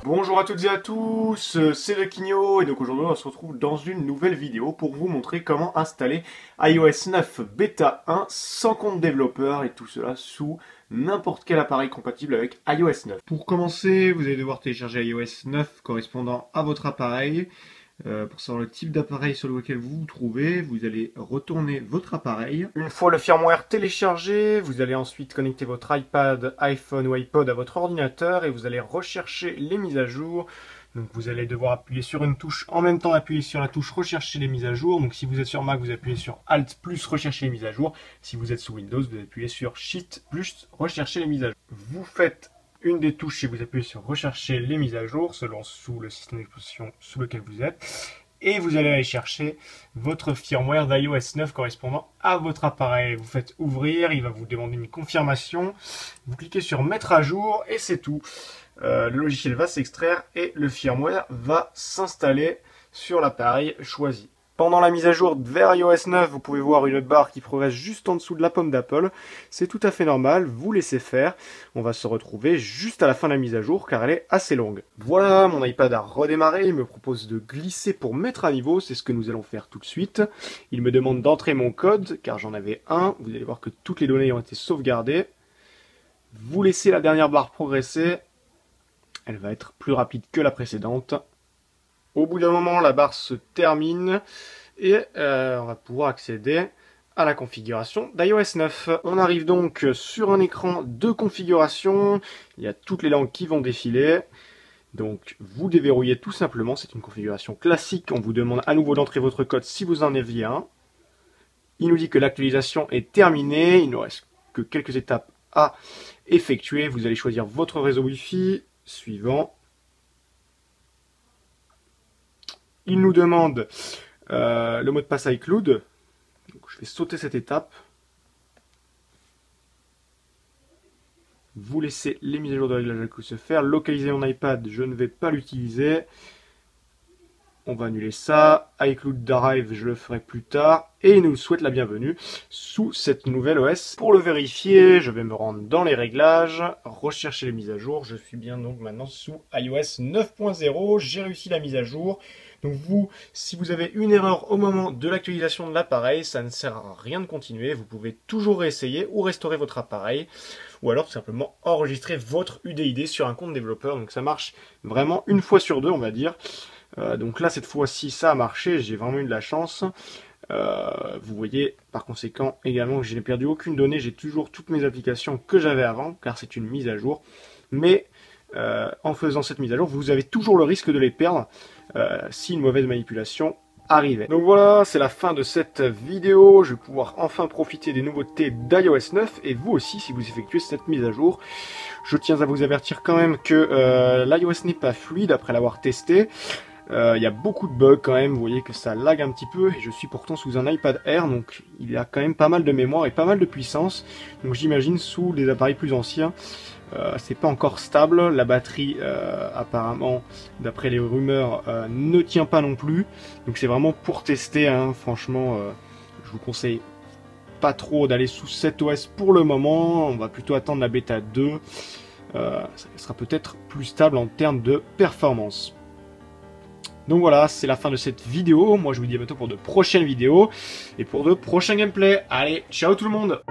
Bonjour à toutes et à tous, c'est le Quigno et donc aujourd'hui on se retrouve dans une nouvelle vidéo pour vous montrer comment installer iOS 9 Beta 1 sans compte développeur et tout cela sous n'importe quel appareil compatible avec iOS 9. Pour commencer, vous allez devoir télécharger iOS 9 correspondant à votre appareil. Pour savoir le type d'appareil sur lequel vous vous trouvez, vous allez retourner votre appareil. Une fois le firmware téléchargé, vous allez ensuite connecter votre iPad, iPhone ou iPod à votre ordinateur et vous allez rechercher les mises à jour. Donc vous allez devoir appuyer sur une touche en même temps appuyer sur la touche rechercher les mises à jour. Donc si vous êtes sur Mac, vous appuyez sur Alt plus rechercher les mises à jour. Si vous êtes sous Windows, vous appuyez sur Shift plus rechercher les mises à jour. Vous faites une des touches et vous appuyez sur rechercher les mises à jour sous le système d'exploitation sous lequel vous êtes. Et vous allez aller chercher votre firmware d'iOS 9 correspondant à votre appareil. Vous faites ouvrir, il va vous demander une confirmation. Vous cliquez sur mettre à jour et c'est tout. Le logiciel va s'extraire et le firmware va s'installer sur l'appareil choisi. Pendant la mise à jour vers iOS 9, vous pouvez voir une barre qui progresse juste en dessous de la pomme d'Apple. C'est tout à fait normal, vous laissez faire. On va se retrouver juste à la fin de la mise à jour car elle est assez longue. Voilà, mon iPad a redémarré, il me propose de glisser pour mettre à niveau, c'est ce que nous allons faire tout de suite. Il me demande d'entrer mon code car j'en avais un. Vous allez voir que toutes les données ont été sauvegardées. Vous laissez la dernière barre progresser. Elle va être plus rapide que la précédente. Au bout d'un moment, la barre se termine et on va pouvoir accéder à la configuration d'iOS 9. On arrive donc sur un écran de configuration. Il y a toutes les langues qui vont défiler. Donc vous déverrouillez tout simplement. C'est une configuration classique. On vous demande à nouveau d'entrer votre code si vous en aviez un. Il nous dit que l'actualisation est terminée. Il ne reste que quelques étapes à effectuer. Vous allez choisir votre réseau Wi-Fi. Suivant. Il nous demande le mot de passe iCloud. Donc, je vais sauter cette étape. Vous laissez les mises à jour de réglage iCloud se faire. Localiser mon iPad, je ne vais pas l'utiliser. On va annuler ça. iCloud Drive, je le ferai plus tard. Et il nous souhaite la bienvenue sous cette nouvelle OS. Pour le vérifier, je vais me rendre dans les réglages, rechercher les mises à jour. Je suis bien donc maintenant sous iOS 9.0. J'ai réussi la mise à jour. Donc vous, si vous avez une erreur au moment de l'actualisation de l'appareil, ça ne sert à rien de continuer. Vous pouvez toujours réessayer ou restaurer votre appareil. Ou alors tout simplement enregistrer votre UDID sur un compte développeur. Donc ça marche vraiment une fois sur deux, on va dire. Donc là, cette fois-ci, ça a marché. J'ai vraiment eu de la chance. Vous voyez par conséquent également que je n'ai perdu aucune donnée. J'ai toujours toutes mes applications que j'avais avant, car c'est une mise à jour. Mais en faisant cette mise à jour, vous avez toujours le risque de les perdre si une mauvaise manipulation arrivait. Donc voilà, c'est la fin de cette vidéo. Je vais pouvoir enfin profiter des nouveautés d'iOS 9 et vous aussi si vous effectuez cette mise à jour. Je tiens à vous avertir quand même que l'iOS n'est pas fluide après l'avoir testé. Il y a beaucoup de bugs quand même, vous voyez que ça lag un petit peu et je suis pourtant sous un iPad Air donc il y a quand même pas mal de mémoire et pas mal de puissance. Donc j'imagine sous des appareils plus anciens c'est pas encore stable, la batterie apparemment d'après les rumeurs ne tient pas non plus. Donc c'est vraiment pour tester hein. Franchement je vous conseille pas trop d'aller sous cet OS pour le moment, on va plutôt attendre la bêta 2, ça sera peut-être plus stable en termes de performance. Donc voilà, c'est la fin de cette vidéo. Moi je vous dis à bientôt pour de prochaines vidéos et pour de prochains gameplays. Allez, ciao tout le monde!